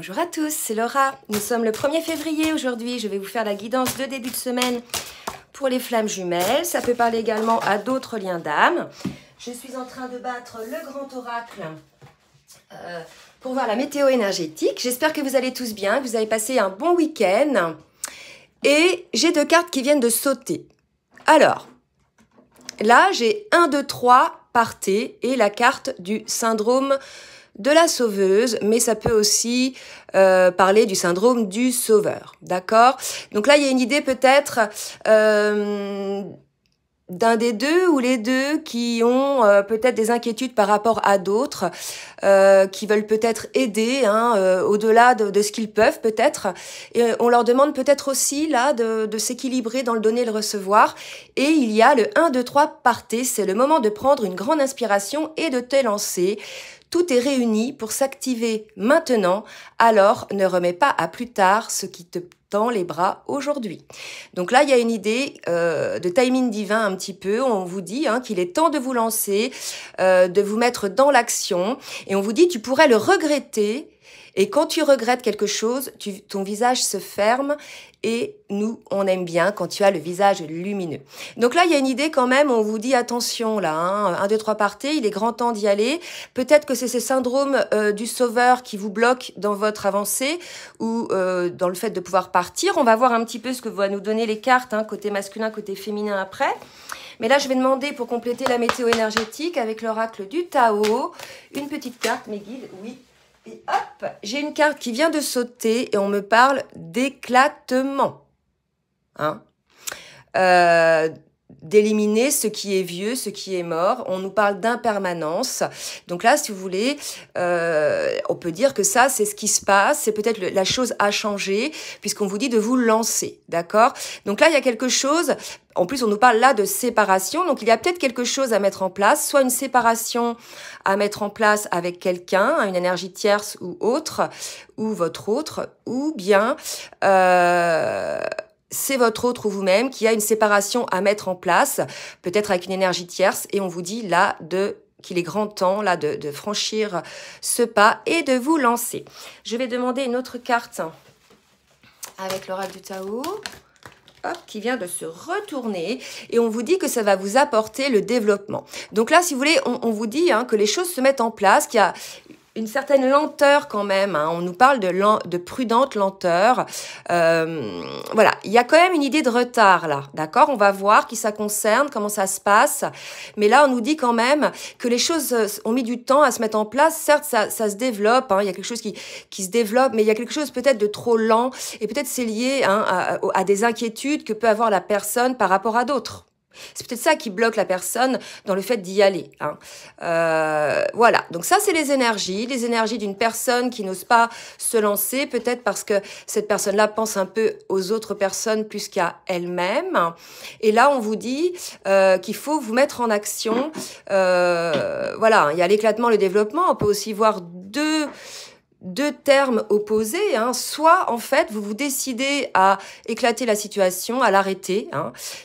Bonjour à tous, c'est Laura. Nous sommes le 1er février aujourd'hui. Je vais vous faire la guidance de début de semaine pour les flammes jumelles. Ça peut parler également à d'autres liens d'âme. Je suis en train de battre le grand oracle pour voir la météo énergétique. J'espère que vous allez tous bien, que vous avez passé un bon week-end. Et j'ai deux cartes qui viennent de sauter. Alors, là, j'ai 1, 2, 3, partez, et la carte du syndrome de la sauveuse, mais ça peut aussi parler du syndrome du sauveur, d'accord? Donc là, il y a une idée peut-être d'un des deux ou les deux qui ont peut-être des inquiétudes par rapport à d'autres, qui veulent peut-être aider au-delà de ce qu'ils peuvent peut-être. Et on leur demande peut-être aussi là de s'équilibrer dans le donner et le recevoir. Et il y a le 1, 2, 3, partez. C'est le moment de prendre une grande inspiration et de te lancer. Tout est réuni pour s'activer maintenant, alors ne remets pas à plus tard ce qui te tend les bras aujourd'hui. Donc là, il y a une idée de timing divin un petit peu. On vous dit qu'il est temps de vous lancer, de vous mettre dans l'action. Et on vous dit, tu pourrais le regretter. Et quand tu regrettes quelque chose, ton visage se ferme et nous, on aime bien quand tu as le visage lumineux. Donc là, il y a une idée quand même, on vous dit attention là, 1, 2, 3 partez, il est grand temps d'y aller. Peut-être que c'est ce syndrome du sauveur qui vous bloque dans votre avancée ou dans le fait de pouvoir partir. On va voir un petit peu ce que vont nous donner les cartes, côté masculin, côté féminin après. Mais là, je vais demander pour compléter la météo énergétique avec l'oracle du Tao, une petite carte, mes guides, oui. Et hop, j'ai une carte qui vient de sauter et on me parle d'éclatement. D'éliminer ce qui est vieux, ce qui est mort. On nous parle d'impermanence. Donc là, si vous voulez, on peut dire que ça, c'est ce qui se passe. C'est peut-être la chose à changer puisqu'on vous dit de vous lancer. D'accord? Donc là, il y a quelque chose. En plus, on nous parle là de séparation. Donc, il y a peut-être quelque chose à mettre en place. Soit une séparation à mettre en place avec quelqu'un, une énergie tierce ou autre, ou votre autre, ou bien c'est votre autre ou vous-même qui a une séparation à mettre en place, peut-être avec une énergie tierce. Et on vous dit là qu'il est grand temps là de franchir ce pas et de vous lancer. Je vais demander une autre carte avec l'oracle du Tao. Hop, qui vient de se retourner et on vous dit que ça va vous apporter le développement. Donc là, si vous voulez, on vous dit que les choses se mettent en place, qu'il y a une certaine lenteur quand même. On nous parle de prudente lenteur. Voilà, il y a quand même une idée de retard là, d'accord? On va voir qui ça concerne, comment ça se passe. Mais là, on nous dit quand même que les choses ont mis du temps à se mettre en place. Certes, ça se développe. Il y a quelque chose qui se développe, mais il y a quelque chose peut-être de trop lent. Et peut-être c'est lié à des inquiétudes que peut avoir la personne par rapport à d'autres. C'est peut-être ça qui bloque la personne dans le fait d'y aller. Voilà, donc ça c'est les énergies d'une personne qui n'ose pas se lancer, peut-être parce que cette personne-là pense un peu aux autres personnes plus qu'à elle-même. Et là on vous dit qu'il faut vous mettre en action. Voilà, il y a l'éclatement, le développement. On peut aussi voir deux termes opposés, soit en fait vous décidez à éclater la situation, à l'arrêter,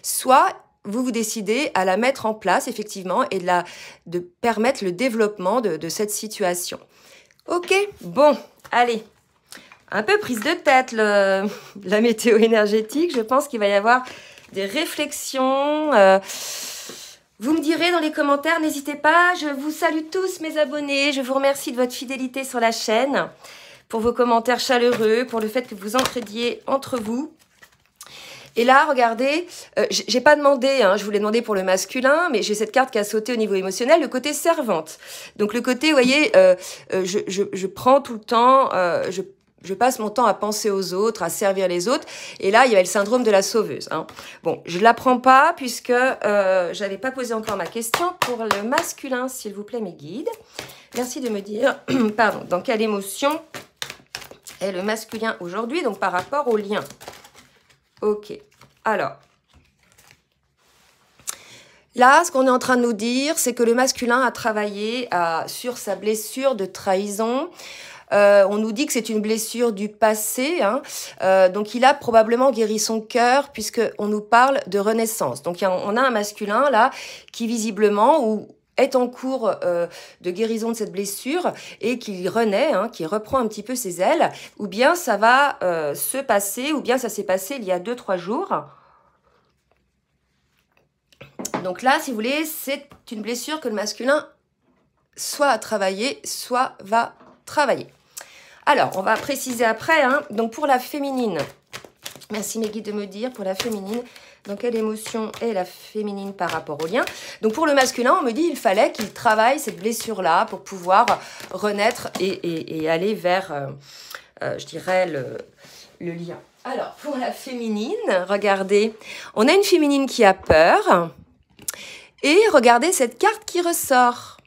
soit vous décidez à la mettre en place, effectivement, et de permettre le développement de cette situation. Ok, bon, allez. Un peu prise de tête, la météo énergétique. Je pense qu'il va y avoir des réflexions. Vous me direz dans les commentaires, n'hésitez pas. Je vous salue tous, mes abonnés. Je vous remercie de votre fidélité sur la chaîne, pour vos commentaires chaleureux, pour le fait que vous entraidiez entre vous. Et là, regardez, j'ai pas demandé, je vous l'ai demandé pour le masculin, mais j'ai cette carte qui a sauté au niveau émotionnel, le côté servante. Donc le côté, vous voyez, je prends tout le temps, je passe mon temps à penser aux autres, à servir les autres. Et là, il y avait le syndrome de la sauveuse. Bon, je la prends pas puisque j'avais pas posé encore ma question pour le masculin, s'il vous plaît, mes guides. Merci de me dire, pardon, dans quelle émotion est le masculin aujourd'hui, donc par rapport au lien. Ok, alors, là, ce qu'on est en train de nous dire, c'est que le masculin a travaillé sur sa blessure de trahison. On nous dit que c'est une blessure du passé, donc il a probablement guéri son cœur puisqu'on nous parle de renaissance. Donc on a un masculin là qui visiblement, ou est en cours de guérison de cette blessure et qu'il renaît, hein, qu'il reprend un petit peu ses ailes, ou bien ça va se passer, ou bien ça s'est passé il y a 2-3 jours. Donc là, si vous voulez, c'est une blessure que le masculin soit a travaillé, soit va travailler. Alors, on va préciser après, hein, donc pour la féminine, merci mes guides de me dire, pour la féminine, dans quelle émotion est la féminine par rapport au lien. Donc pour le masculin, on me dit qu'il fallait qu'il travaille cette blessure-là pour pouvoir renaître et aller vers, je dirais, le lien. Alors, pour la féminine, regardez, on a une féminine qui a peur. Et regardez cette carte qui ressort.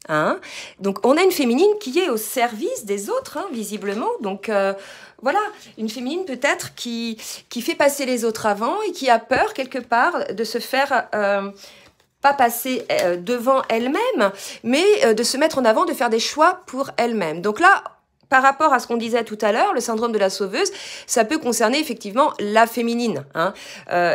Hein? Donc, on a une féminine qui est au service des autres, hein, visiblement. Donc, voilà, une féminine peut-être qui fait passer les autres avant et qui a peur, quelque part, de se faire... pas passer devant elle-même, mais de se mettre en avant, de faire des choix pour elle-même. Donc là, par rapport à ce qu'on disait tout à l'heure, le syndrome de la sauveuse, ça peut concerner effectivement la féminine. Hein.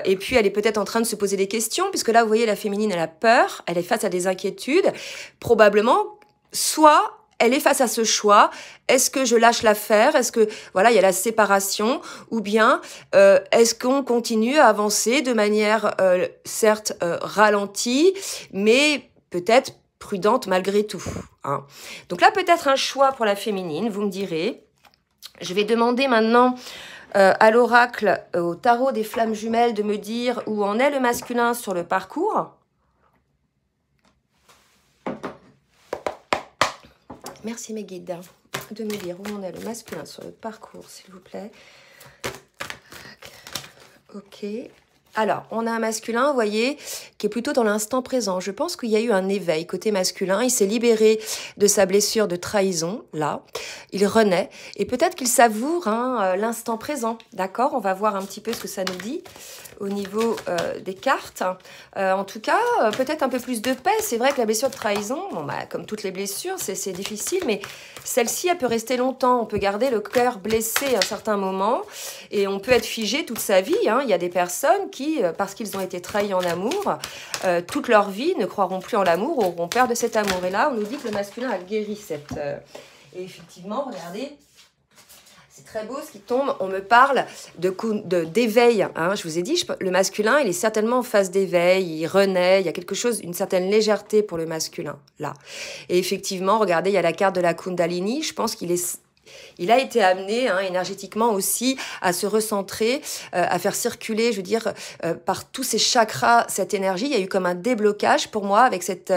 Et puis, elle est peut-être en train de se poser des questions, puisque là, vous voyez, la féminine, elle a peur, elle est face à des inquiétudes. Probablement, soit elle est face à ce choix. Est-ce que je lâche l'affaire? Est-ce que, voilà, il y a la séparation? Ou bien, est-ce qu'on continue à avancer de manière, certes, ralentie, mais peut-être prudente malgré tout. Hein. Donc là, peut-être un choix pour la féminine, vous me direz. Je vais demander maintenant à l'oracle, au tarot des flammes jumelles, de me dire où en est le masculin sur le parcours. Merci mes guides de me dire où en est le masculin sur le parcours, s'il vous plaît. Ok. Alors, on a un masculin, vous voyez, qui est plutôt dans l'instant présent. Je pense qu'il y a eu un éveil côté masculin. Il s'est libéré de sa blessure de trahison, là. Il renaît. Et peut-être qu'il savoure hein, l'instant présent. D'accord? On va voir un petit peu ce que ça nous dit au niveau des cartes. En tout cas, peut-être un peu plus de paix. C'est vrai que la blessure de trahison, bon, bah, comme toutes les blessures, c'est difficile, mais celle-ci, elle peut rester longtemps. On peut garder le cœur blessé à un certain moment et on peut être figé toute sa vie. Hein. Il y a des personnes qui, parce qu'ils ont été trahis en amour, toute leur vie ne croiront plus en l'amour ou auront peur de cet amour. Et là, on nous dit que le masculin a guéri cette... Et effectivement, regardez... C'est très beau ce qui tombe. On me parle d'éveil. Hein. Je vous ai dit, le masculin, il est certainement en phase d'éveil. Il renaît. Il y a quelque chose, une certaine légèreté pour le masculin, là. Et effectivement, regardez, il y a la carte de la Kundalini. Je pense il a été amené hein, énergétiquement aussi à se recentrer, à faire circuler, je veux dire, par tous ces chakras, cette énergie. Il y a eu comme un déblocage pour moi avec cet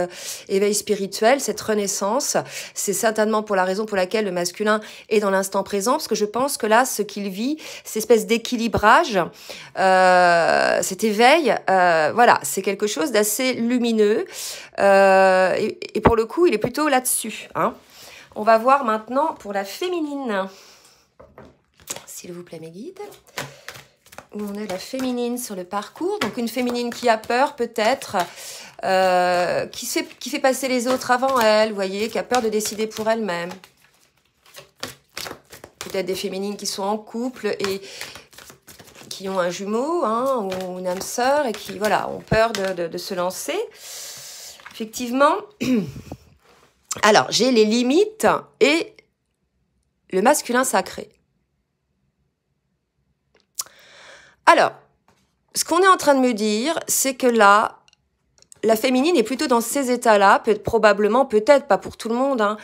éveil spirituel, cette renaissance. C'est certainement pour la raison pour laquelle le masculin est dans l'instant présent, parce que je pense que là, ce qu'il vit, cette espèce d'équilibrage, cet éveil, voilà, c'est quelque chose d'assez lumineux. Et pour le coup, il est plutôt là-dessus, hein. On va voir maintenant pour la féminine. S'il vous plaît, mes guides. Où on est la féminine sur le parcours. Donc, une féminine qui a peur, peut-être, qui fait passer les autres avant elle, vous voyez, qui a peur de décider pour elle-même. Peut-être des féminines qui sont en couple et qui ont un jumeau hein, ou une âme sœur et qui, voilà, ont peur de se lancer. Effectivement... Alors, j'ai les limites et le masculin sacré. Alors, ce qu'on est en train de me dire, c'est que là, la féminine est plutôt dans ces états-là, probablement, peut-être, pas pour tout le monde, hein,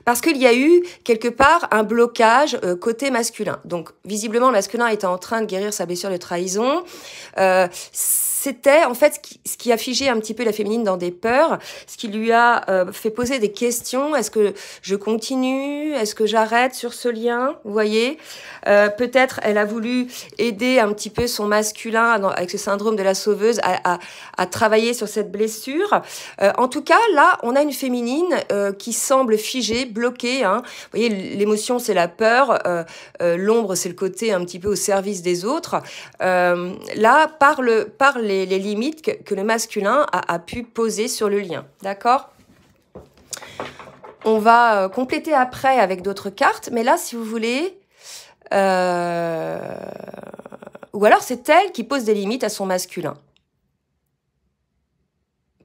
parce qu'il y a eu, quelque part, un blocage côté masculin. Donc, visiblement, le masculin était en train de guérir sa blessure de trahison. C'était, en fait, ce qui a figé un petit peu la féminine dans des peurs, ce qui lui a fait poser des questions. Est-ce que je continue? Est-ce que j'arrête sur ce lien? Vous voyez, peut-être elle a voulu aider un petit peu son masculin avec ce syndrome de la sauveuse à travailler sur cette blessure. En tout cas, là, on a une féminine qui semble figée, bloquée. Hein. Vous voyez, l'émotion, c'est la peur. L'ombre, c'est le côté un petit peu au service des autres. Là, par les limites que le masculin a pu poser sur le lien. D'accord? On va compléter après avec d'autres cartes, mais là, si vous voulez... ou alors, c'est elle qui pose des limites à son masculin.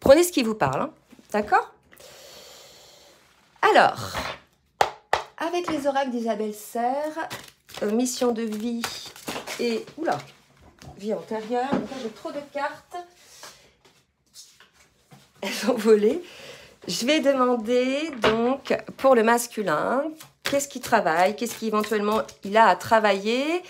Prenez ce qui vous parle, hein, d'accord? Alors, avec les oracles d'Isabelle Serre, mission de vie et... Oula, vie antérieure. Donc là, j'ai trop de cartes. Elles ont volé. Je vais demander donc pour le masculin, qu'est-ce qu'il travaille, qu'est-ce qu'éventuellement il a à travailler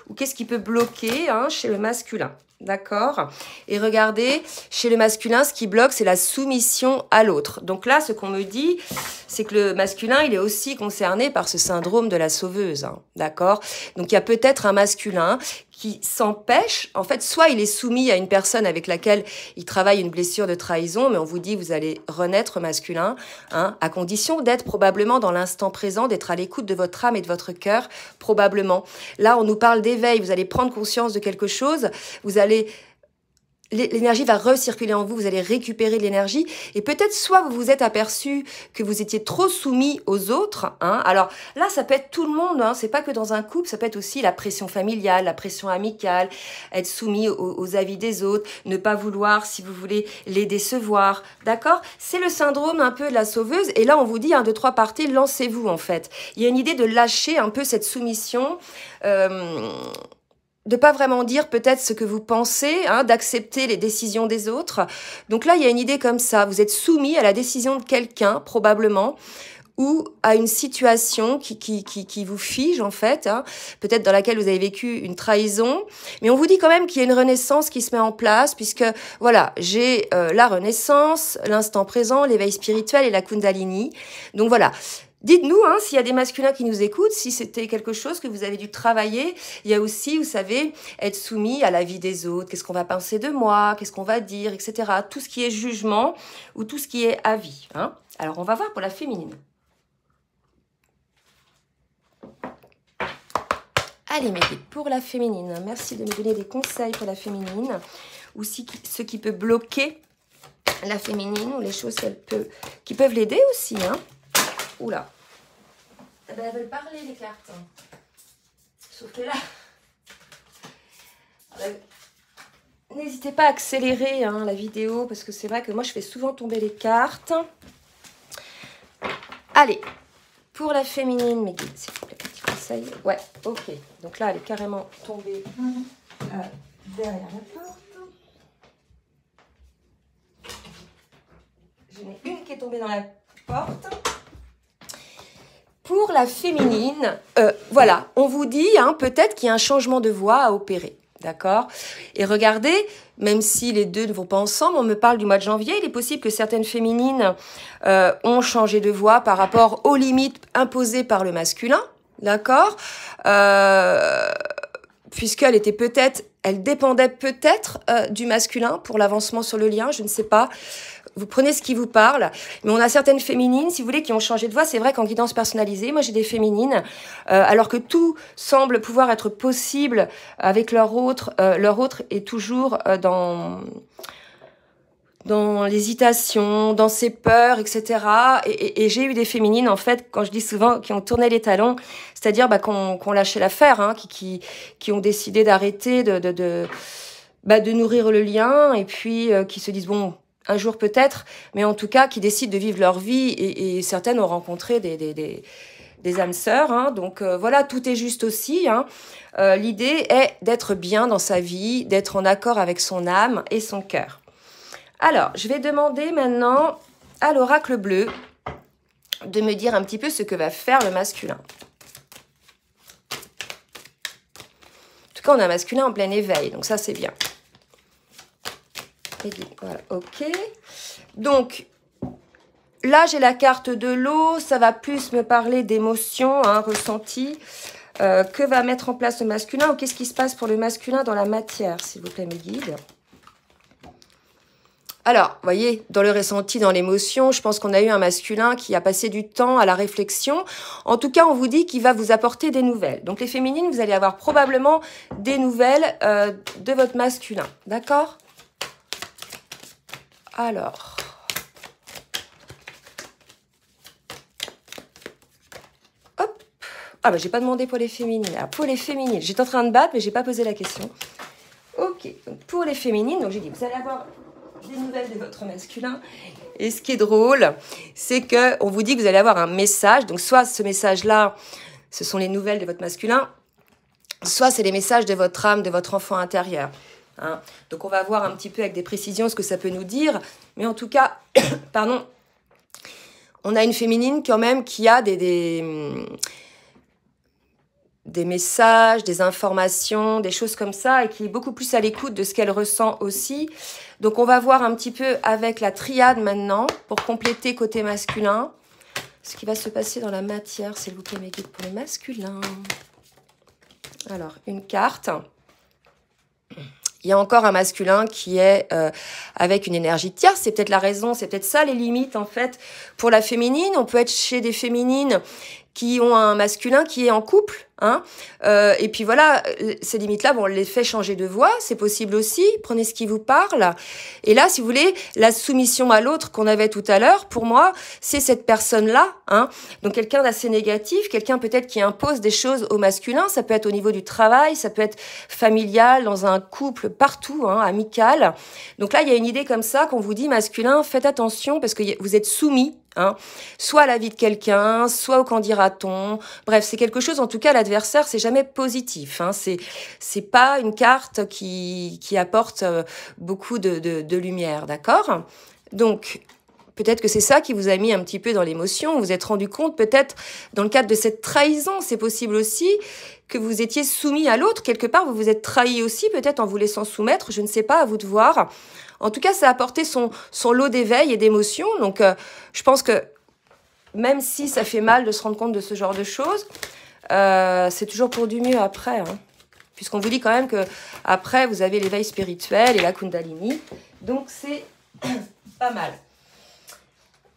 ou qu'est-ce qui peut bloquer chez le masculin. D'accord? Et regardez, chez le masculin, ce qui bloque, c'est la soumission à l'autre. Donc là, ce qu'on me dit, c'est que le masculin, il est aussi concerné par ce syndrome de la sauveuse. D'accord? Donc il y a peut-être un masculin qui s'empêche, en fait, soit il est soumis à une personne avec laquelle il travaille une blessure de trahison, mais on vous dit, vous allez renaître masculin, à condition d'être probablement dans l'instant présent, d'être à l'écoute de votre âme et de votre cœur, probablement. Là, on nous parle d'éveil, vous allez prendre conscience de quelque chose, vous allez... L'énergie va recirculer en vous, vous allez récupérer de l'énergie et peut-être soit vous vous êtes aperçu que vous étiez trop soumis aux autres. Alors là, ça peut être tout le monde, c'est pas que dans un couple, ça peut être aussi la pression familiale, la pression amicale, être soumis aux avis des autres, ne pas vouloir, si vous voulez, les décevoir. D'accord? C'est le syndrome un peu de la sauveuse et là, on vous dit, 1, 2, 3 parties, lancez-vous en fait. Il y a une idée de lâcher un peu cette soumission, de pas vraiment dire peut-être ce que vous pensez, d'accepter les décisions des autres. Donc là, il y a une idée comme ça. Vous êtes soumis à la décision de quelqu'un, probablement, ou à une situation qui vous fige, en fait, peut-être dans laquelle vous avez vécu une trahison. Mais on vous dit quand même qu'il y a une renaissance qui se met en place, puisque, voilà, j'ai la renaissance, l'instant présent, l'éveil spirituel et la Kundalini. Donc voilà. Dites-nous s'il y a des masculins qui nous écoutent, si c'était quelque chose que vous avez dû travailler. Il y a aussi, vous savez, être soumis à la vie des autres. Qu'est-ce qu'on va penser de moi? Qu'est-ce qu'on va dire? Etc. Tout ce qui est jugement ou tout ce qui est avis. Alors, on va voir pour la féminine. Allez, mes guides, pour la féminine. Merci de me donner des conseils pour la féminine. Ou si, ce qui peut bloquer la féminine ou les choses qui peuvent l'aider aussi, Oula. Eh ben, elles veulent parler, les cartes. Sauf que là... N'hésitez pas à accélérer la vidéo, parce que c'est vrai que moi, je fais souvent tomber les cartes. Allez, pour la féminine, mes guides, s'il vous plaît, petit conseil. Ouais, ok. Donc là, elle est carrément tombée derrière la porte. J'en ai une qui est tombée dans la porte. Pour la féminine, voilà, on vous dit peut-être qu'il y a un changement de voix à opérer, d'accord? Et regardez, même si les deux ne vont pas ensemble, on me parle du mois de janvier, il est possible que certaines féminines ont changé de voix par rapport aux limites imposées par le masculin, d'accord? Puisqu'elle était peut-être, elle dépendait peut-être du masculin pour l'avancement sur le lien, je ne sais pas. Vous prenez ce qui vous parle, mais on a certaines féminines, si vous voulez, qui ont changé de voix. C'est vrai qu'en guidance personnalisée, moi j'ai des féminines, alors que tout semble pouvoir être possible avec leur autre est toujours dans l'hésitation, dans ses peurs, etc. Et j'ai eu des féminines, en fait, quand je dis souvent, qui ont tourné les talons, c'est-à-dire qu'on lâchait l'affaire, qui ont décidé d'arrêter de nourrir le lien, et puis qui se disent, bon, un jour peut-être, mais en tout cas, qui décident de vivre leur vie, et certaines ont rencontré des âmes sœurs, donc voilà, tout est juste aussi, l'idée est d'être bien dans sa vie, d'être en accord avec son âme et son cœur. Alors, je vais demander maintenant à l'oracle bleu de me dire un petit peu ce que va faire le masculin. En tout cas, on a un masculin en plein éveil, donc ça, c'est bien. Et voilà, ok. Donc, là, j'ai la carte de l'eau. Ça va plus me parler d'émotions, ressenties. Que va mettre en place le masculin ou qu'est-ce qui se passe pour le masculin dans la matière, s'il vous plaît, mes guides? Alors, vous voyez, dans le ressenti, dans l'émotion, je pense qu'on a eu un masculin qui a passé du temps à la réflexion. En tout cas, on vous dit qu'il va vous apporter des nouvelles. Donc, les féminines, vous allez avoir probablement des nouvelles de votre masculin. D'accord? Alors... Hop. Ah, bah, j'ai pas demandé pour les féminines. Alors, pour les féminines, j'étais en train de battre, mais j'ai pas posé la question. Ok, donc pour les féminines, donc j'ai dit, vous allez avoir des nouvelles de votre masculin. Et ce qui est drôle, c'est qu'on vous dit que vous allez avoir un message. Donc, soit ce message-là, ce sont les nouvelles de votre masculin, soit c'est les messages de votre âme, de votre enfant intérieur. Hein. Donc, on va voir un petit peu avec des précisions ce que ça peut nous dire. Mais en tout cas, pardon, on a une féminine quand même qui a des messages, des informations, des choses comme ça, et qui est beaucoup plus à l'écoute de ce qu'elle ressent aussi. Donc, on va voir un petit peu avec la triade maintenant, pour compléter côté masculin, ce qui va se passer dans la matière, s'il vous plaît, mes guides, pour le masculin. Alors, une carte. Il y a encore un masculin qui est avec une énergie tierce. C'est peut-être la raison, c'est peut-être ça les limites, en fait. Pour la féminine, on peut être chez des féminines qui ont un masculin qui est en couple. Hein. Et puis voilà, ces limites-là, bon, on les fait changer de voix, c'est possible aussi. Prenez ce qui vous parle. Et là, si vous voulez, la soumission à l'autre qu'on avait tout à l'heure, pour moi, c'est cette personne-là. Hein. Donc quelqu'un d'assez négatif, quelqu'un peut-être qui impose des choses au masculin. Ça peut être au niveau du travail, ça peut être familial, dans un couple, partout, hein, amical. Donc là, il y a une idée comme ça qu'on vous dit, masculin, faites attention parce que vous êtes soumis. Hein, soit à la vie de quelqu'un, soit au qu'en dira-t-on. Bref, c'est quelque chose, en tout cas, l'adversaire, c'est jamais positif. Hein, c'est pas une carte qui apporte beaucoup de lumière, d'accord? Donc, peut-être que c'est ça qui vous a mis un petit peu dans l'émotion. Vous vous êtes rendu compte, peut-être, dans le cadre de cette trahison, c'est possible aussi que vous étiez soumis à l'autre. Quelque part, vous vous êtes trahi aussi, peut-être en vous laissant soumettre. Je ne sais pas, à vous de voir. En tout cas, ça a apporté son lot d'éveil et d'émotion. Donc, je pense que même si ça fait mal de se rendre compte de ce genre de choses, c'est toujours pour du mieux après. Hein. Puisqu'on vous dit quand même que après, vous avez l'éveil spirituel et la Kundalini. Donc, c'est pas mal.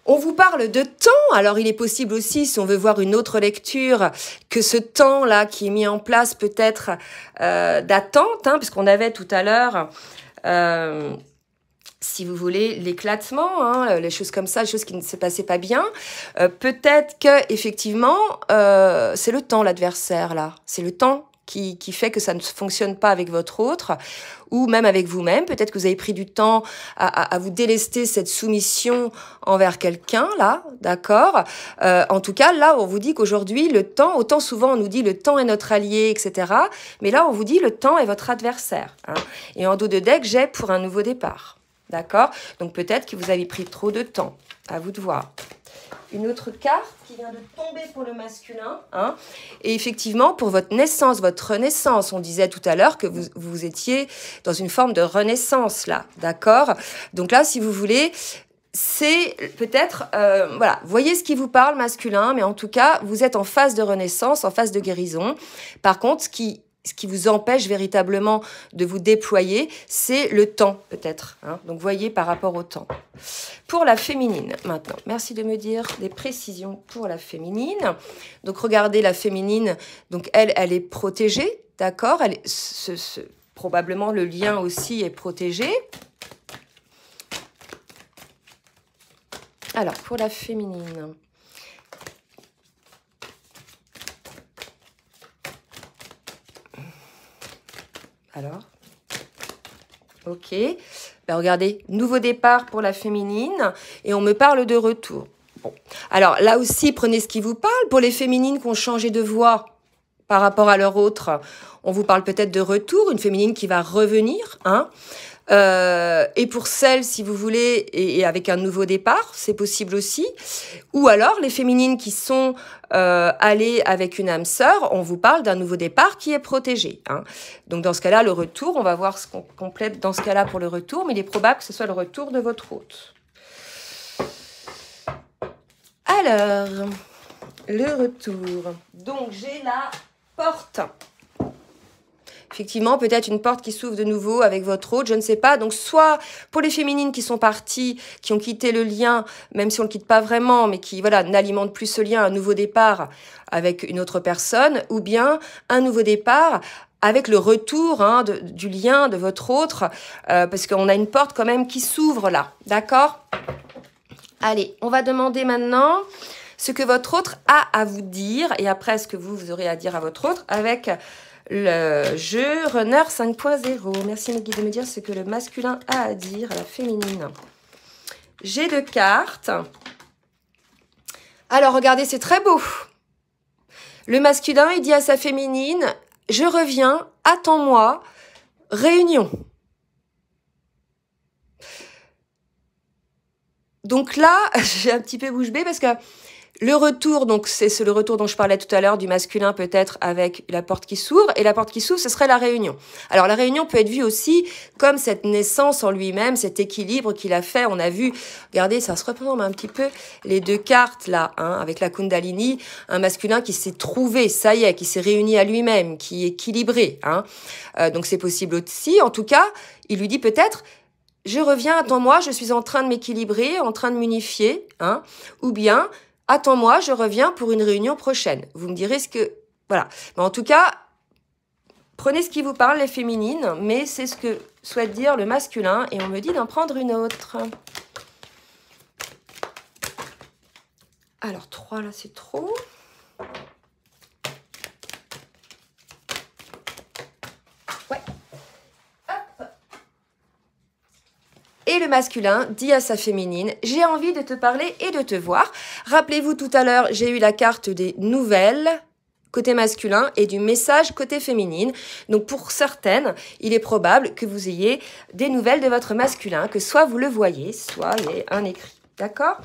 On vous parle de temps, alors il est possible aussi, si on veut voir une autre lecture, que ce temps-là qui est mis en place peut-être d'attente, hein, puisqu'on avait tout à l'heure, si vous voulez, l'éclatement, hein, les choses comme ça, les choses qui ne se passaient pas bien, peut-être que effectivement, c'est le temps l'adversaire là, c'est le temps qui fait que ça ne fonctionne pas avec votre autre, ou même avec vous-même. Peut-être que vous avez pris du temps à vous délester cette soumission envers quelqu'un, là, d'accord? En tout cas, là, on vous dit qu'aujourd'hui, le temps, autant souvent on nous dit le temps est notre allié, etc. Mais là, on vous dit le temps est votre adversaire. Hein. Et en dos de deck, j'ai pour un nouveau départ, d'accord? Donc peut-être que vous avez pris trop de temps. À vous de voir. Une autre carte qui vient de tomber pour le masculin. Hein. Et effectivement, pour votre naissance, votre renaissance, on disait tout à l'heure que vous étiez dans une forme de renaissance, là. D'accord? Donc là, si vous voulez, c'est peut-être, voilà, voyez ce qui vous parle, masculin, mais en tout cas, vous êtes en phase de renaissance, en phase de guérison. Par contre, ce qui vous empêche véritablement de vous déployer, c'est le temps, peut-être. Hein. Donc, voyez par rapport au temps. Pour la féminine, maintenant, merci de me dire des précisions pour la féminine. Donc, regardez la féminine, donc elle est protégée, d'accord? Probablement, le lien aussi est protégé. Alors, pour la féminine... Alors, ok. Ben regardez, nouveau départ pour la féminine et on me parle de retour. Bon. Alors là aussi, prenez ce qui vous parle. Pour les féminines qui ont changé de voix par rapport à leur autre, on vous parle peut-être de retour, une féminine qui va revenir. Hein. Et pour celles, si vous voulez, et avec un nouveau départ, c'est possible aussi. Ou alors, les féminines qui sont allées avec une âme sœur, on vous parle d'un nouveau départ qui est protégé. Hein. Donc, dans ce cas-là, le retour, on va voir ce qu'on complète dans ce cas-là pour le retour, mais il est probable que ce soit le retour de votre hôte. Alors, le retour. Donc, j'ai la porte. Effectivement, peut-être une porte qui s'ouvre de nouveau avec votre hôte, je ne sais pas. Donc, soit pour les féminines qui sont parties, qui ont quitté le lien, même si on ne le quitte pas vraiment, mais qui voilà n'alimentent plus ce lien, un nouveau départ avec une autre personne, ou bien un nouveau départ avec le retour hein, du lien de votre autre, parce qu'on a une porte quand même qui s'ouvre là, d'accord? Allez, on va demander maintenant ce que votre autre a à vous dire, et après ce que vous aurez à dire à votre autre avec... le jeu Runner 5.0. Merci mes guides de me dire ce que le masculin a à dire à la féminine. J'ai 2 cartes. Alors, regardez, c'est très beau. Le masculin, il dit à sa féminine, « Je reviens, attends-moi, réunion. » Donc là, j'ai un petit peu bouche bée parce que le retour, donc c'est le retour dont je parlais tout à l'heure du masculin peut-être avec la porte qui s'ouvre. Et la porte qui s'ouvre, ce serait la réunion. Alors la réunion peut être vue aussi comme cette naissance en lui-même, cet équilibre qu'il a fait. On a vu, regardez, ça se représente un petit peu les 2 cartes là, hein, avec la Kundalini. Un masculin qui s'est trouvé, ça y est, qui s'est réuni à lui-même, qui est équilibré. Hein. Donc c'est possible aussi. En tout cas, il lui dit peut-être... Je reviens, attends-moi, je suis en train de m'équilibrer, en train de m'unifier, hein, ou bien, attends-moi, je reviens pour une réunion prochaine. Vous me direz ce que... Voilà. Mais en tout cas, prenez ce qui vous parle, les féminines, mais c'est ce que souhaite dire le masculin, et on me dit d'en prendre une autre. Alors, 3, là, c'est trop. Et le masculin dit à sa féminine, j'ai envie de te parler et de te voir. Rappelez-vous tout à l'heure, j'ai eu la carte des nouvelles côté masculin et du message côté féminine. Donc pour certaines, il est probable que vous ayez des nouvelles de votre masculin, que soit vous le voyez, soit il y a un écrit. D'accord?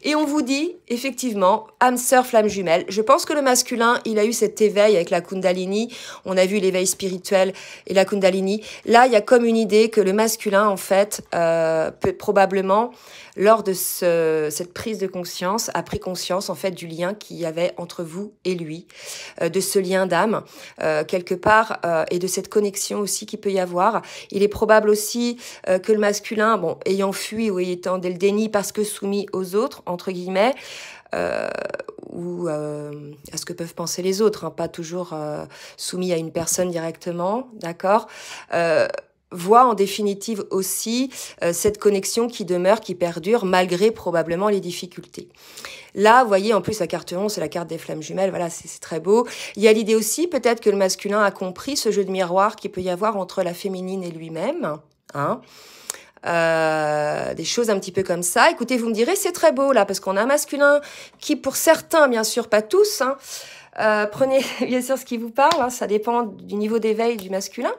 Et on vous dit, effectivement, âme sœur, flamme jumelle. Je pense que le masculin, il a eu cet éveil avec la Kundalini. On a vu l'éveil spirituel et la Kundalini. Là, il y a comme une idée que le masculin, en fait, peut probablement, lors de cette prise de conscience, a pris conscience, en fait, du lien qu'il y avait entre vous et lui, de ce lien d'âme, quelque part, et de cette connexion aussi qu'il peut y avoir. Il est probable aussi que le masculin, bon, ayant fui ou étant dans le déni parce que soumis aux autres, entre guillemets, ou à ce que peuvent penser les autres, hein, pas toujours soumis à une personne directement, d'accord, voit en définitive aussi cette connexion qui demeure, qui perdure, malgré probablement les difficultés. Là, vous voyez, en plus, la carte 11, c'est la carte des flammes jumelles, voilà, c'est très beau. Il y a l'idée aussi, peut-être que le masculin a compris ce jeu de miroir qu'il peut y avoir entre la féminine et lui-même, hein. Des choses un petit peu comme ça. Écoutez, vous me direz, c'est très beau là, parce qu'on a un masculin qui, pour certains, bien sûr, pas tous, hein, prenez bien sûr ce qui vous parle, hein, ça dépend du niveau d'éveil du masculin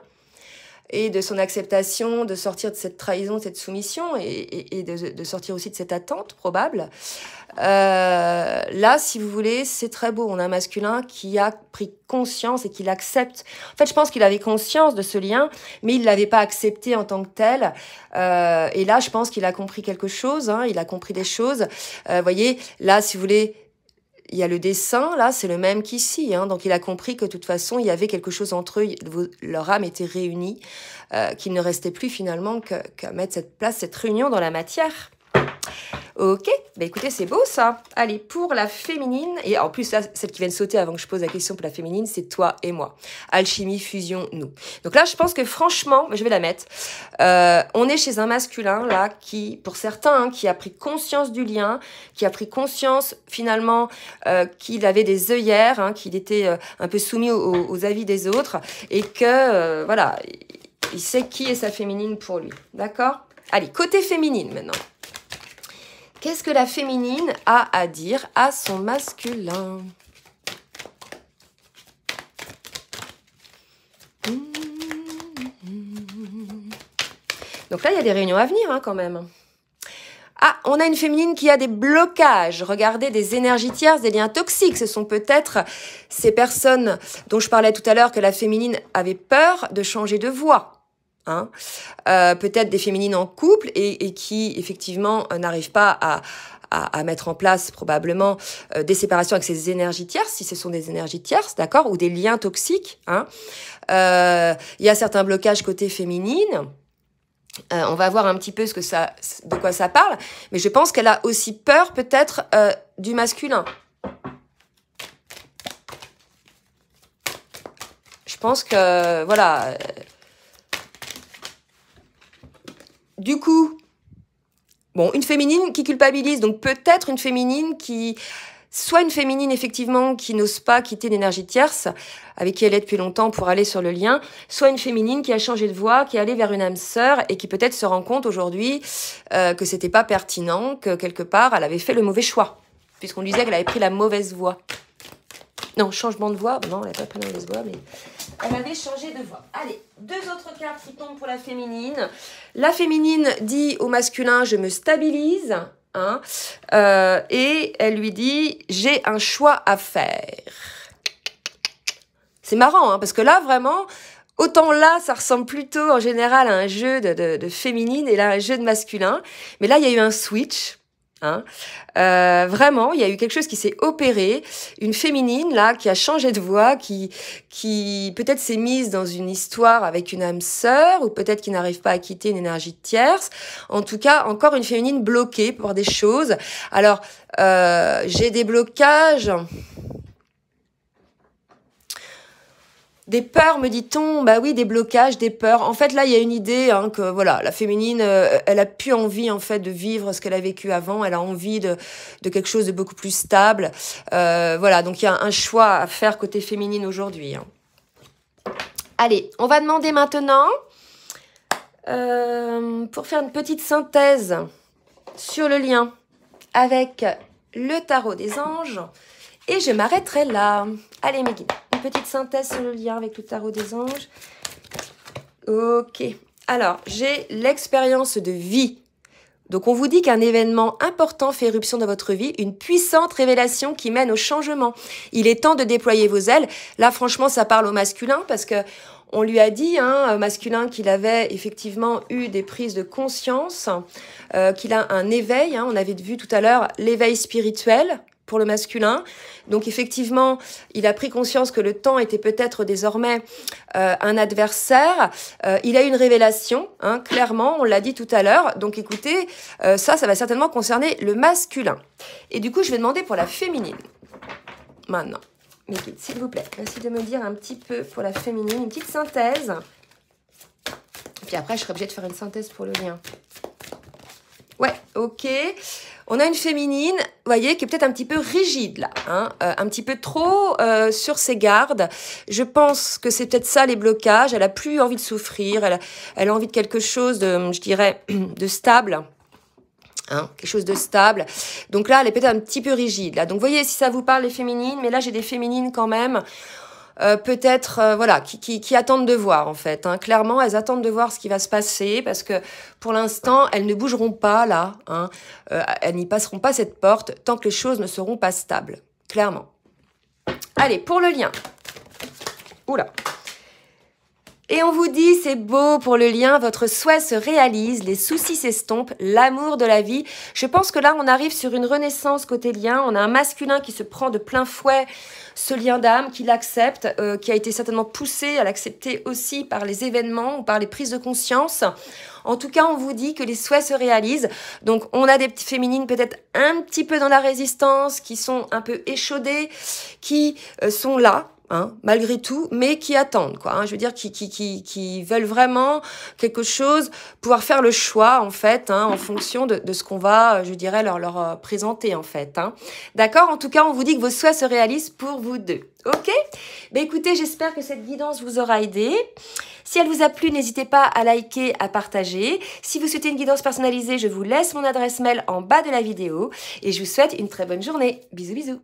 et de son acceptation de sortir de cette trahison, de cette soumission et de sortir aussi de cette attente probable. Là, si vous voulez, c'est très beau. On a un masculin qui a pris conscience et qui l'accepte. En fait, je pense qu'il avait conscience de ce lien, mais il l'avait pas accepté en tant que tel. Et là, je pense qu'il a compris quelque chose. Hein, il a compris des choses. Voyez, là, si vous voulez, il y a le dessin, là, c'est le même qu'ici. Hein, donc, il a compris que de toute façon, il y avait quelque chose entre eux. Leur âme était réunie, qu'il ne restait plus finalement qu'à mettre cette réunion dans la matière. Ok, bah écoutez, c'est beau ça. Allez, pour la féminine, et en plus, là, celle qui vient de sauter avant que je pose la question pour la féminine, c'est toi et moi. Alchimie, fusion, nous. Donc là, je pense que franchement, je vais la mettre, on est chez un masculin, là, qui, pour certains, hein, qui a pris conscience du lien, qui a pris conscience, finalement, qu'il avait des œillères, hein, qu'il était un peu soumis aux avis des autres, et que, voilà, il sait qui est sa féminine pour lui. D'accord? Allez, côté féminine, maintenant. Qu'est-ce que la féminine a à dire à son masculin? Donc là, il y a des réunions à venir hein, quand même. Ah, on a une féminine qui a des blocages. Regardez, des énergies tierces, des liens toxiques. Ce sont peut-être ces personnes dont je parlais tout à l'heure que la féminine avait peur de changer de voix. Hein, peut-être des féminines en couple et qui effectivement n'arrivent pas à mettre en place probablement des séparations avec ces énergies tierces, si ce sont des énergies tierces, d'accord, ou des liens toxiques. Hein. Il y a certains blocages côté féminine. On va voir un petit peu de quoi ça parle, mais je pense qu'elle a aussi peur peut-être du masculin. Je pense que voilà. Du coup, bon, une féminine qui culpabilise, donc peut-être une féminine qui soit une féminine effectivement qui n'ose pas quitter l'énergie tierce, avec qui elle est depuis longtemps pour aller sur le lien, soit une féminine qui a changé de voie, qui est allée vers une âme sœur et qui peut-être se rend compte aujourd'hui que c'était pas pertinent, que quelque part elle avait fait le mauvais choix, puisqu'on disait qu'elle avait pris la mauvaise voie. Non, changement de voie, non, elle n'a pas pris la mauvaise voie, mais elle avait changé de voie. Allez, 2 autres cartes qui tombent pour la féminine. La féminine dit au masculin, je me stabilise. Hein, et elle lui dit, j'ai un choix à faire. C'est marrant, hein, parce que là, vraiment, autant là, ça ressemble plutôt en général à un jeu de féminine et là, un jeu de masculin. Mais là, il y a eu un switch. Hein. Vraiment, il y a eu quelque chose qui s'est opéré, une féminine là qui a changé de voie, qui peut-être s'est mise dans une histoire avec une âme sœur ou peut-être qui n'arrive pas à quitter une énergie tierce. En tout cas, encore une féminine bloquée pour des choses. Alors, j'ai des blocages. Des peurs, me dit-on, bah oui, des blocages, des peurs. En fait, là, il y a une idée hein, que voilà, la féminine, elle a plus envie en fait de vivre ce qu'elle a vécu avant. Elle a envie de quelque chose de beaucoup plus stable. Voilà, donc il y a un choix à faire côté féminine aujourd'hui. Hein. Allez, on va demander maintenant pour faire une petite synthèse sur le lien avec le tarot des anges. Et je m'arrêterai là. Allez, mes guides, une petite synthèse sur le lien avec le tarot des anges. Ok. Alors, j'ai l'expérience de vie. Donc, on vous dit qu'un événement important fait éruption dans votre vie, une puissante révélation qui mène au changement. Il est temps de déployer vos ailes. Là, franchement, ça parle au masculin parce que on lui a dit, hein, masculin, qu'il avait effectivement eu des prises de conscience, qu'il a un éveil. Hein, on avait vu tout à l'heure l'éveil spirituel pour le masculin. Donc effectivement, il a pris conscience que le temps était peut-être désormais un adversaire. Il a eu une révélation, hein, clairement, on l'a dit tout à l'heure. Donc écoutez, ça va certainement concerner le masculin. Et du coup, je vais demander pour la féminine. Maintenant, mes guides, s'il vous plaît, merci de me dire un petit peu pour la féminine, une petite synthèse. Et puis après, je serai obligée de faire une synthèse pour le lien. Ouais, ok. On a une féminine, vous voyez, qui est peut-être un petit peu rigide là, hein, un petit peu trop sur ses gardes. Je pense que c'est peut-être ça les blocages. Elle a plus envie de souffrir, elle a envie de quelque chose de, je dirais, de stable. Hein, quelque chose de stable. Donc là, elle est peut-être un petit peu rigide. Là. Donc, vous voyez, si ça vous parle, les féminines, mais là, j'ai des féminines quand même, peut-être, voilà, qui attendent de voir, en fait. Hein. Clairement, elles attendent de voir ce qui va se passer, parce que, pour l'instant, elles ne bougeront pas, là. Hein. Elles n'y passeront pas cette porte, tant que les choses ne seront pas stables. Clairement. Allez, pour le lien. Oula. Et on vous dit, c'est beau pour le lien, votre souhait se réalise, les soucis s'estompent, l'amour de la vie. Je pense que là, on arrive sur une renaissance côté lien. On a un masculin qui se prend de plein fouet ce lien d'âme, qui l'accepte, qui a été certainement poussé à l'accepter aussi par les événements ou par les prises de conscience. En tout cas, on vous dit que les souhaits se réalisent. Donc, on a des petites féminines peut-être un petit peu dans la résistance, qui sont un peu échaudées, qui sont là. Hein, malgré tout, mais qui attendent, quoi. Hein, je veux dire, qui veulent vraiment quelque chose, pouvoir faire le choix, en fait, hein, en fonction de ce qu'on va, je dirais, leur présenter, en fait. Hein. D'accord? En tout cas, on vous dit que vos souhaits se réalisent pour vous deux. Ok? Ben, écoutez, j'espère que cette guidance vous aura aidé. Si elle vous a plu, n'hésitez pas à liker, à partager. Si vous souhaitez une guidance personnalisée, je vous laisse mon adresse mail en bas de la vidéo. Et je vous souhaite une très bonne journée. Bisous, bisous.